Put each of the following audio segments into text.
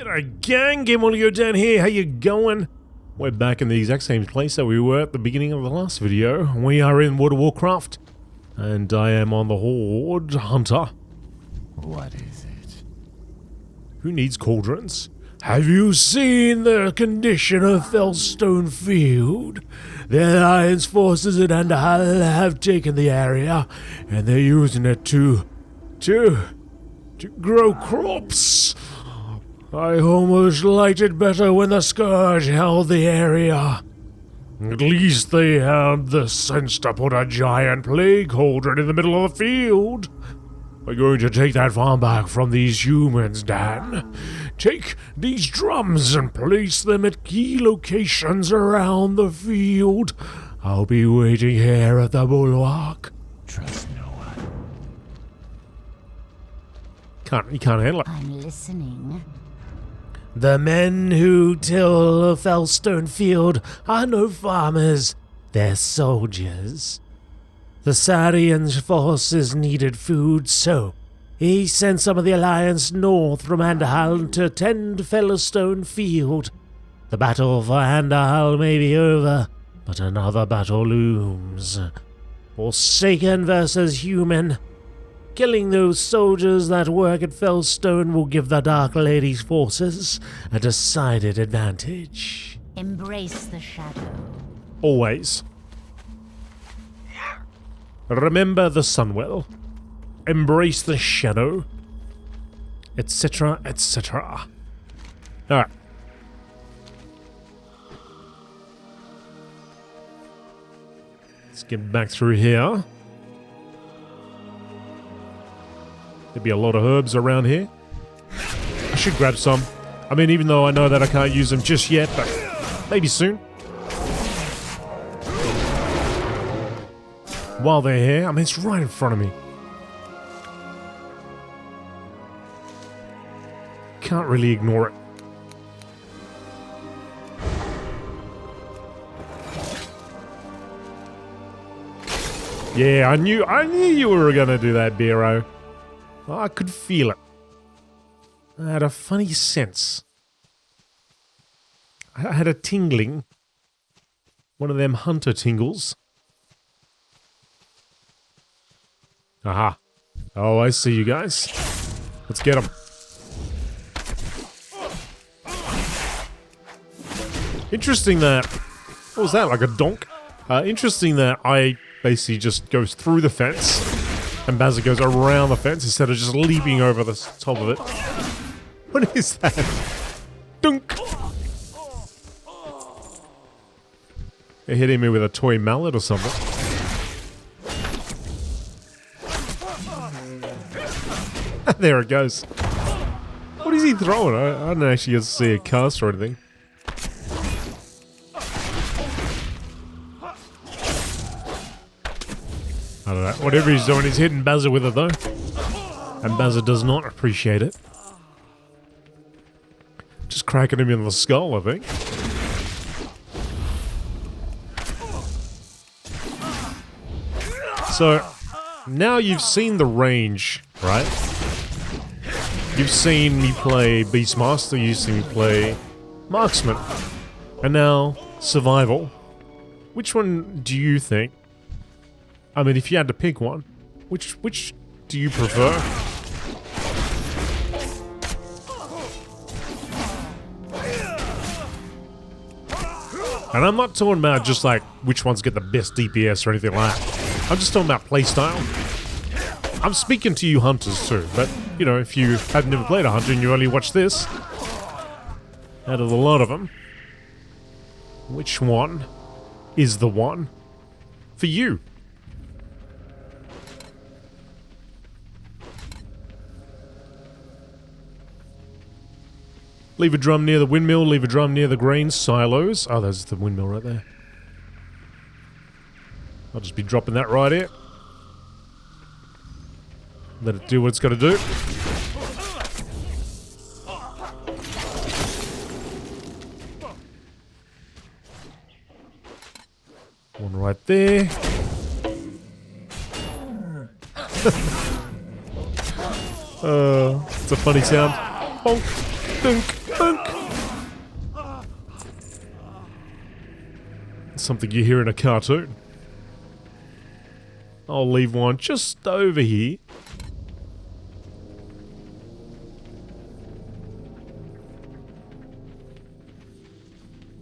G'day gang, GameolioDan here, how you going? We're back in the exact same place that we were at the beginning of the last video. We are in World of Warcraft, and I am on the Horde Hunter. What is it? Who needs cauldrons? Have you seen the condition of Felstone Field? The Alliance forces in Underhull have taken the area, and they're using it to grow crops. I almost liked it better when the Scourge held the area. At least they had the sense to put a giant plague cauldron in the middle of the field. We're going to take that farm back from these humans, Dan. Take these drums and place them at key locations around the field. I'll be waiting here at the bulwark. Trust no one. You can't handle it. I'm listening. The men who till Felstone Field are no farmers, they're soldiers. The Saurian's forces needed food, so he sent some of the Alliance north from Underhull to tend Felstone Field. The battle for Underhull may be over, but another battle looms. Forsaken versus human. Killing those soldiers that work at Felstone will give the Dark Lady's forces a decided advantage. Embrace the shadow. Always. Remember the Sunwell. Embrace the shadow. Etc., etc. Alright. Let's get back through here. There'd be a lot of herbs around here. I should grab some. I mean, even though I know that I can't use them just yet, but maybe soon. While they're here, I mean, it's right in front of me. Can't really ignore it. Yeah, I knew you were gonna do that, Biro. I could feel it. I had a funny sense. I had a tingling. One of them hunter tingles. Aha. Oh, I see you guys. Let's get them. Interesting that... What was that, like a donk? Interesting that I basically just goes through the fence and Bazza goes around the fence instead of just leaping over the top of it. What is that? Dunk! They're hitting me with a toy mallet or something. There it goes. What is he throwing? I don't actually get to see a cast or anything. I don't know. Whatever he's doing, he's hitting Bazza with it though. And Bazza does not appreciate it. Just cracking him in the skull, I think. So, now you've seen the range, right? You've seen me play Beastmaster, you've seen me play Marksman. And now, Survival. Which one do you think? I mean, if you had to pick one, which do you prefer? And I'm not talking about just like which ones get the best DPS or anything like that. I'm just talking about playstyle. I'm speaking to you hunters too, but you know, if you have never played a hunter and you only watch this, out of a lot of them, which one is the one for you? Leave a drum near the windmill, leave a drum near the grain silos. Oh, there's the windmill right there. I'll just be dropping that right here. Let it do what it's got to do. One right there. It's a funny sound. Bonk. Dunk, dunk. Something you hear in a cartoon. I'll leave one just over here.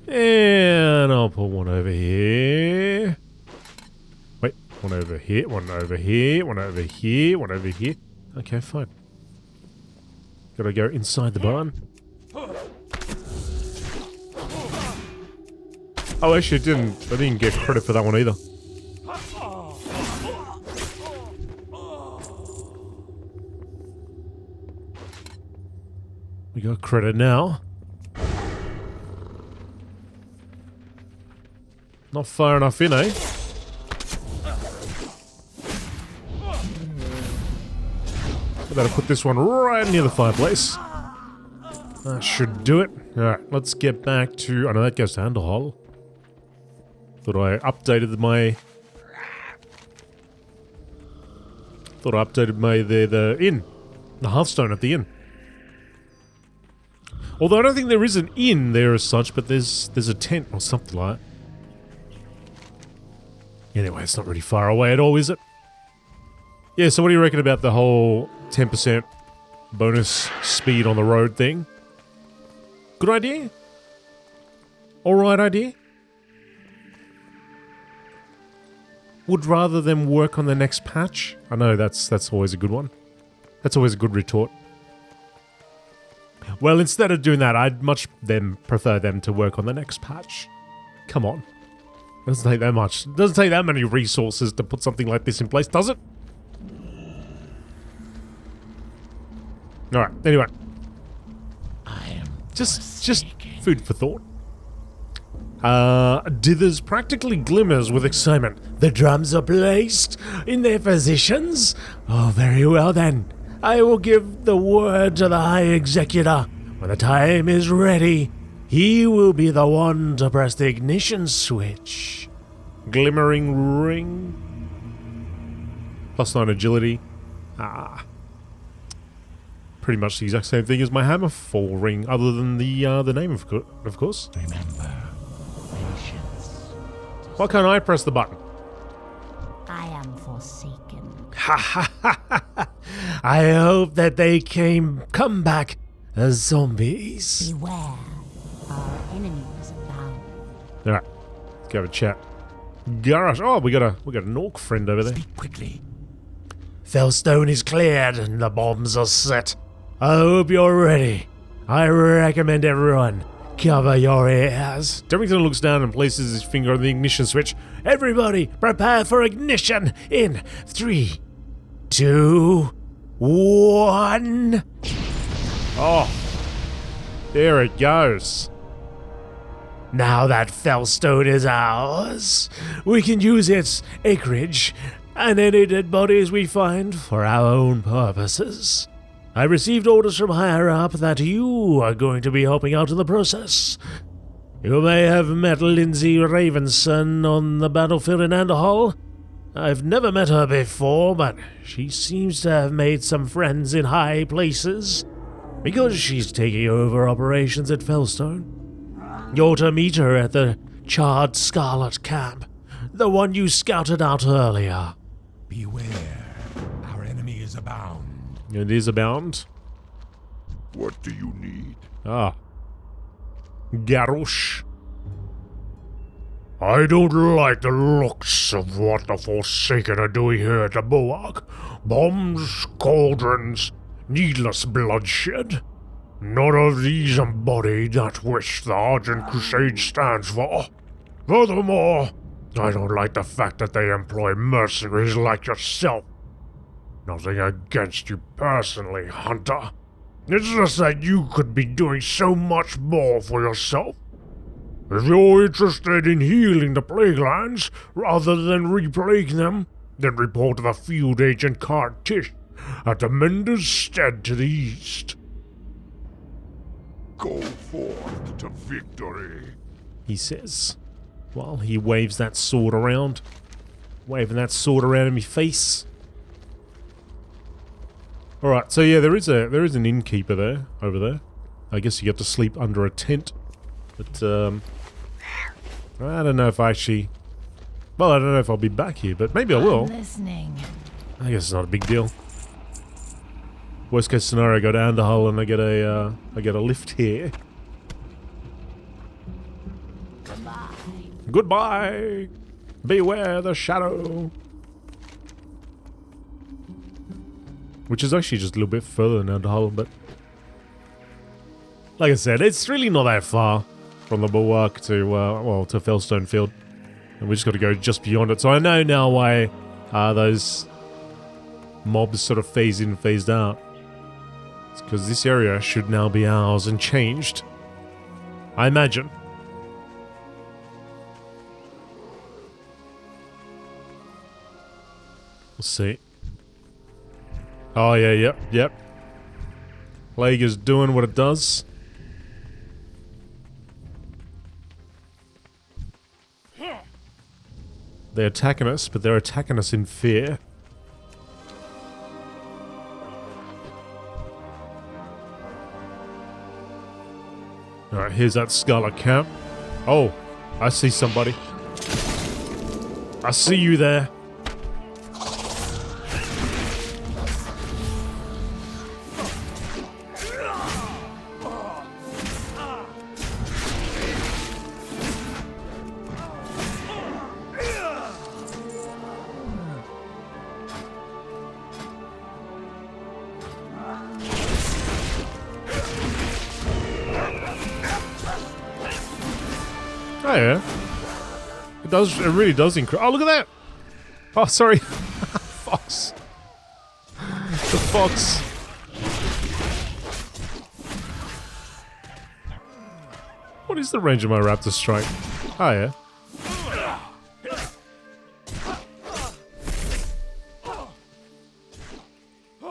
And I'll put one over here. Wait, one over here, one over here, one over here, one over here. Okay, fine. Gotta go inside the barn. Oh, actually, I didn't get credit for that one either. We got credit now. Not far enough in, eh? I better put this one right near the fireplace. That should do it. Alright, let's get back to... Oh no, that goes to Underhall. Thought I updated my... the inn. The Hearthstone at the inn. Although I don't think there is an inn there as such, but there's a tent or something like that. Anyway, it's not really far away at all, is it? Yeah, so what do you reckon about the whole 10% bonus speed on the road thing? Good idea? Alright idea? Would rather them work on the next patch? I know, that's always a good one. That's always a good retort. Well, instead of doing that, I'd much prefer them to work on the next patch. Come on. Doesn't take that much. Doesn't take that many resources to put something like this in place, does it? Alright, anyway. I am Just food for thought. Dithers practically glimmers with excitement. The drums are placed in their positions? Oh, very well then. I will give the word to the High Executor. When the time is ready, he will be the one to press the ignition switch. Glimmering ring. +9 agility. Pretty much the exact same thing as my Hammerfall ring, other than the name, of course. remember patience. Why can't I press the button? I am forsaken. Ha ha ha ha! I hope that they come back as zombies. Beware, our enemies abound. Alright, let's go have a chat. Garage. Oh, we got an orc friend over there. Speak quickly. Felstone is cleared and the bombs are set. I hope you're ready. I recommend everyone cover your ears. Derrington looks down and places his finger on the ignition switch. Everybody, prepare for ignition in 3, 2, 1. Oh, there it goes. Now that Felstone is ours, we can use its acreage and any dead bodies we find for our own purposes. I received orders from higher up that you are going to be helping out in the process. You may have met Lindsay Ravenson on the battlefield in Underhall. I've never met her before, but she seems to have made some friends in high places, because she's taking over operations at Felstone. You're to meet her at the Charred Scarlet camp, the one you scouted out earlier. Beware, our enemy is abound. It is abound. What do you need? Ah. Garrosh. I don't like the looks of what the Forsaken are doing here at the Bulwark. Bombs, cauldrons, needless bloodshed. None of these embody that which the Argent Crusade stands for. Furthermore, I don't like the fact that they employ mercenaries like yourself. Nothing against you personally, Hunter. It's just that you could be doing so much more for yourself. If you're interested in healing the plague lands rather than replague them, then report to the field agent Cart Tish at the Mender's Stead to the east. Go forth to victory, He says, while he waves that sword around. Waving that sword around in my face. Alright, so yeah, there is an innkeeper there, over there. I guess you get to sleep under a tent. But, I don't know if I actually... Well, I don't know if I'll be back here, but maybe I will. Listening. I guess it's not a big deal. Worst case scenario, I go down the hull and I get a lift here. Goodbye. Goodbye! Beware the shadow! Which is actually just a little bit further down the hull, but... Like I said, it's really not that far from the Bulwark to, well, to Felstone Field. And we just got to go just beyond it. So I know now why those mobs sort of phase in, phased out. It's because this area should now be ours and changed. I imagine. We'll see. Oh yeah, yep. Plague is doing what it does. They're attacking us, but they're attacking us in fear. Alright, here's that Scarlet Camp. Oh, I see somebody. I see you there. Oh yeah, it does. It really does increase. Oh, look at that! Oh, sorry, fox. The fox. What is the range of my raptor strike? Oh yeah.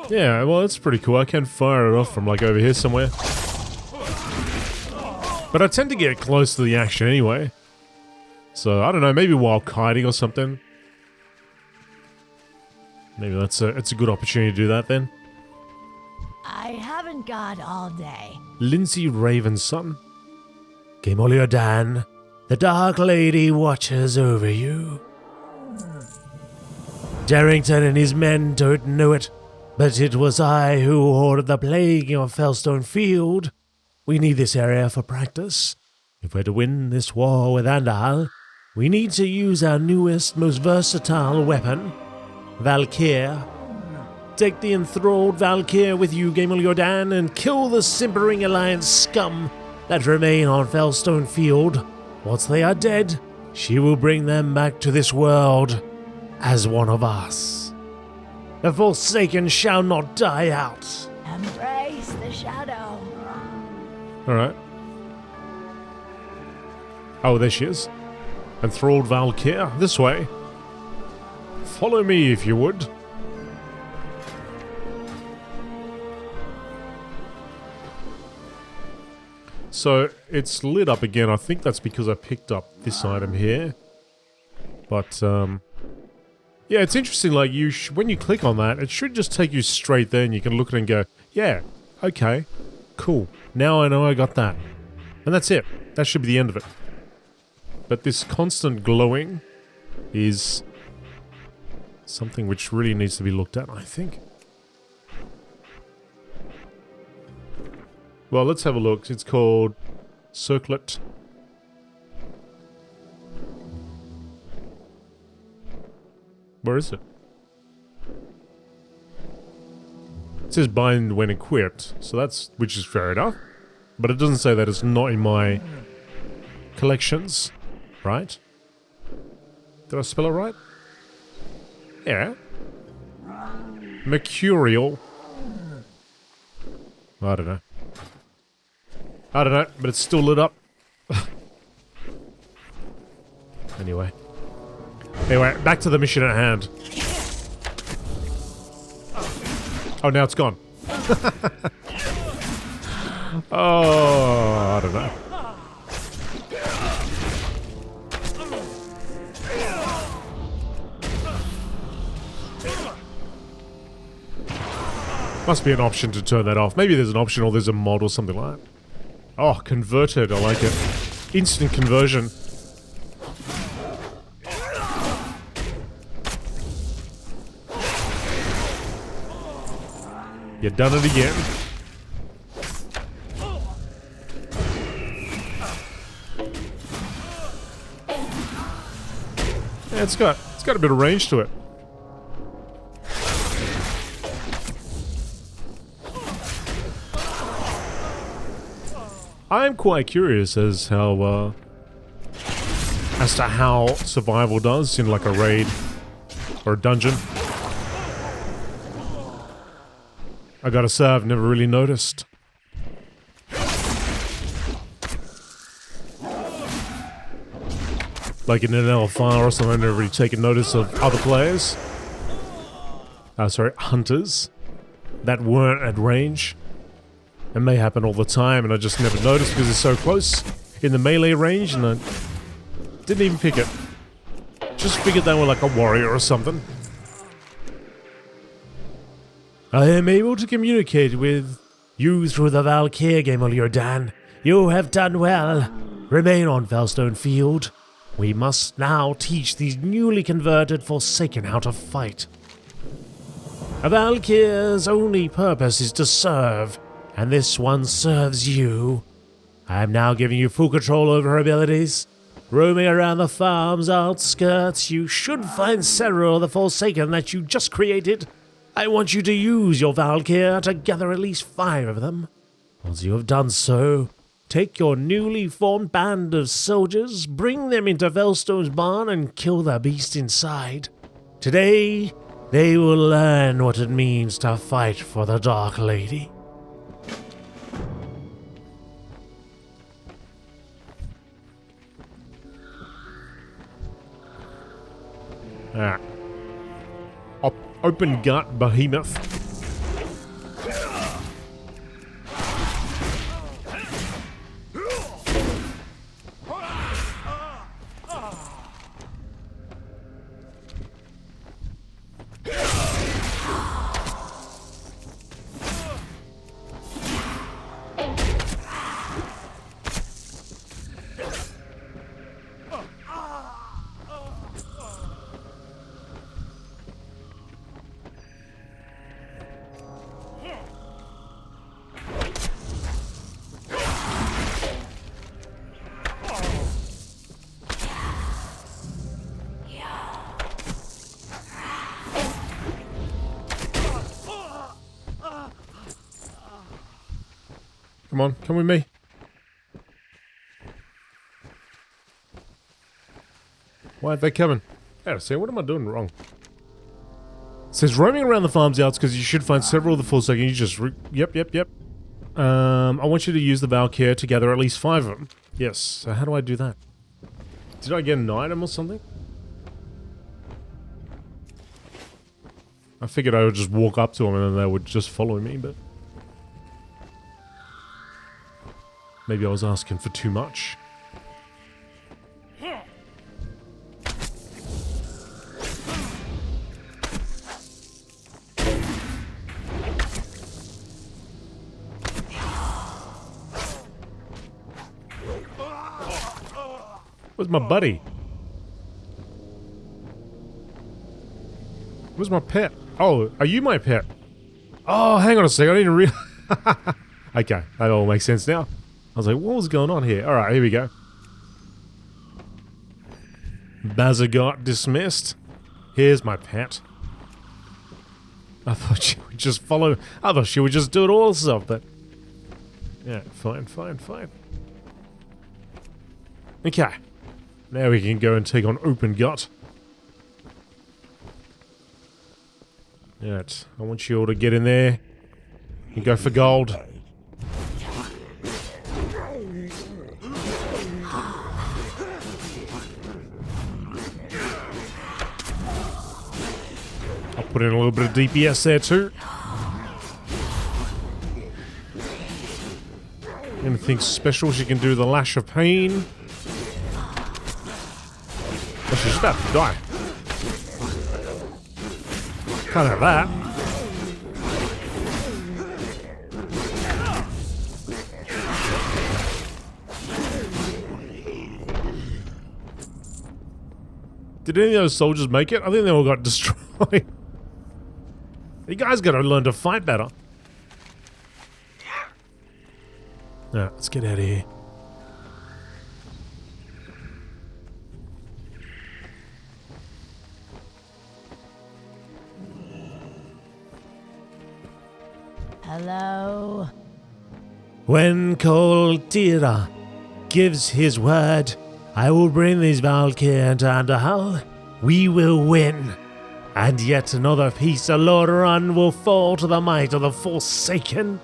Yeah, well, that's pretty cool. I can fire it off from like over here somewhere. But I tend to get close to the action anyway. So, I don't know, maybe while kiting or something. Maybe it's a good opportunity to do that then. I haven't got all day. Lindsay Ravenson. GameolioDan, the Dark Lady watches over you. Darrington and his men don't know it, but it was I who ordered the plague of Felstone Field. We need this area for practice. If we're to win this war with Andal, we need to use our newest, most versatile weapon, Valkyr. Take the enthralled Valkyr with you, GameolioDan, and kill the simpering Alliance scum that remain on Felstone Field. Once they are dead, she will bring them back to this world as one of us. The Forsaken shall not die out. Embrace the shadow. Alright. Oh, there she is. Enthralled Valkyr. This way. Follow me if you would. So, it's lit up again. I think that's because I picked up this item here. But, yeah, it's interesting, like, when you click on that, it should just take you straight there and you can look at it and go, yeah, okay, cool. Now I know I got that. And that's it. That should be the end of it. But this constant glowing is something which really needs to be looked at, I think. Well, let's have a look. It's called Circlet. Where is it? It says bind when equipped, so that's, which is fair enough. But it doesn't say that it's not in my collections, right? Did I spell it right? Yeah. Mercurial. I don't know. I don't know, but it's still lit up. Anyway, back to the mission at hand. Oh, now it's gone. Oh, I don't know. Must be an option to turn that off. Maybe there's an option or there's a mod or something like that. Oh, converted. I like it. Instant conversion. You done it again. Yeah, it's got a bit of range to it. I'm quite curious as to how survival does in like a raid or a dungeon. I gotta say, I've never really noticed. Like in an alpha or something, I've never really taken notice of other players. Sorry, hunters that weren't at range. It may happen all the time and I just never noticed because it's so close in the melee range and I didn't even pick it. Just figured they were like a warrior or something. I am able to communicate with you through the Valkyr, GameolioDan. You have done well. Remain on Felstone Field. We must now teach these newly converted Forsaken how to fight. A Valkyr's only purpose is to serve, and this one serves you. I am now giving you full control over her abilities. Roaming around the farm's outskirts, you should find several of the Forsaken that you just created. I want you to use your Valkyr to gather at least 5 of them. Once you have done so, take your newly formed band of soldiers, bring them into Felstone's barn and kill the beast inside. Today, they will learn what it means to fight for the Dark Lady. Alright. Open gut behemoth. Come on, come with me. Why aren't they coming? Yeah, see, what am I doing wrong? It says roaming around the farm's outskirts, you should find several of the Forsaken. You just yep. I want you to use the Valkyr to gather at least 5 of them. Yes. So how do I do that? Did I get an item or something? I figured I would just walk up to them and then they would just follow me, but maybe I was asking for too much. Where's my buddy? Where's my pet? Oh, are you my pet? Oh, hang on a second, I didn't realize. Okay, that all makes sense now. I was like, what was going on here? Alright, here we go. Bazagot dismissed. Here's my pet. I thought she would just follow. I thought she would just do it all herself, but yeah, fine. Okay. Now we can go and take on Open Gut. Alright, I want you all to get in there and go for gold. I'll put in a little bit of DPS there too. Anything special she can do, the Lash of Pain. Oh, she's about to die. Can't have that. Did any of those soldiers make it? I think they all got destroyed. You guys gotta learn to fight better. Alright, let's get out of here. Hello? When Kol Tira gives his word, I will bring these Valkyr to Underhal. We will win. And yet another piece of Lordaeron will fall to the might of the Forsaken.